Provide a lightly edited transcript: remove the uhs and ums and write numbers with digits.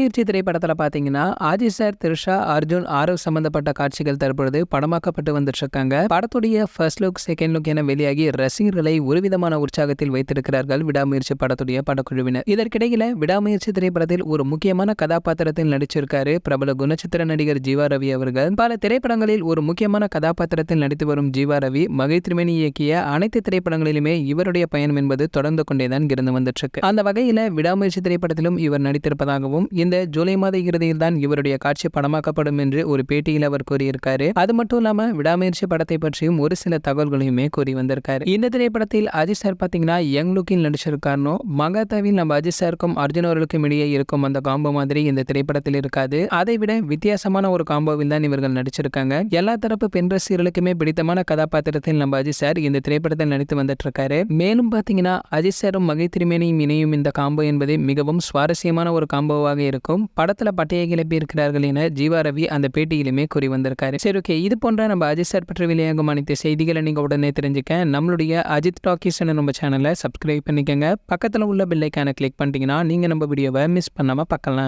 முயற்சி திரைப்படத்துல பாத்தீங்கன்னா அஜித் சார், த்ரிஷா, அர்ஜுன், ஆரவ் சம்பந்தப்பட்ட காட்சிகள் தற்பொழுது படமாக்கப்பட்டு வந்துட்டு இருக்காங்க. படத்துடைய ஃபர்ஸ்ட் லுக், செகண்ட் லுக் என வெளியாகி ரசிகர்களை ஒருவிதமான உற்சாகத்தில் வைத்திருக்கிறார்கள் விடாமுயற்சி படத்துடைய படக்குழுவினர். இதற்கிடையில விடாமுயற்சி திரைப்படத்தில் ஒரு முக்கியமான கதாபாத்திரத்தில் நடிச்சிருக்காரு பிரபல குணச்சித்திர நடிகர் ஜீவா ரவி அவர்கள். பல திரைப்படங்களில் ஒரு முக்கியமான கதாபாத்திரத்தில் நடித்து வரும் ஜீவா ரவி மகை திருமேனி இயக்கிய அனைத்து திரைப்படங்களிலுமே இவருடைய பயணம் என்பது தொடர்ந்து கொண்டேதான் இருந்து வந்துட்டு இருக்கு. அந்த வகையில விடாமுயற்சி திரைப்படத்திலும் இவர் நடித்திருப்பதாகவும் இந்த ஜூலை மாத இறுதியில் தான் இவருடைய காட்சி படமாக்கப்படும் என்று ஒரு பேட்டியில் அவர் கூறியிருக்காரு. அது மட்டும் இல்லாம விடாமுயற்சி படத்தை பற்றியும் ஒரு சில தகவல்களையுமே கூறி வந்திருக்காரு. இந்த திரைப்படத்தில் அஜித் சார் பாத்தீங்கன்னா யங் லுக்கில் நடிச்சிருக்காருனோ, மகாதாவில் நம்ம அஜித் சாருக்கும் அர்ஜுன் அவர்களுக்கும் இடையே இருக்கும் அந்த காம்போ மாதிரி இந்த திரைப்படத்தில் இருக்காது. அதை விட வித்தியாசமான ஒரு காம்போவில் தான் இவர்கள் நடிச்சிருக்காங்க. எல்லா தரப்பு பெண் ரசிகர்களுக்குமே பிடித்தமான கதாபாத்திரத்தில் நம்ம அஜித் சார் இந்த திரைப்படத்தில் நடித்து வந்துட்டு இருக்காரு. மேலும் பாத்தீங்கன்னா அஜித் சாரும் மகை திருமேனியும் இணையும் இந்த காம்போ என்பது மிகவும் சுவாரஸ்யமான ஒரு காம்போவாக இருக்கும். படத்துல பட்டையை கிளப்பி இருக்கிறார்கள் என ஜீவா ரவி அந்த பேட்டியிலுமே கூறி வந்திருக்காரு. சரி, ஓகே, இது போன்ற நம்ம அஜித் சார் பற்றி வெளியாகும் அனைத்து செய்திகளை நீங்க உடனே தெரிஞ்சுக்க நம்மளுடைய அஜித் டாக்கீஸ் நம்ம சேனலை சப்ஸ்கிரைப் பண்ணிக்கங்க. பக்கத்துல உள்ள பெல் ஐகானை கிளிக் பண்ணிட்டீங்கன்னா நீங்க நம்ம வீடியோவை மிஸ் பண்ணாம பார்க்கலாம்.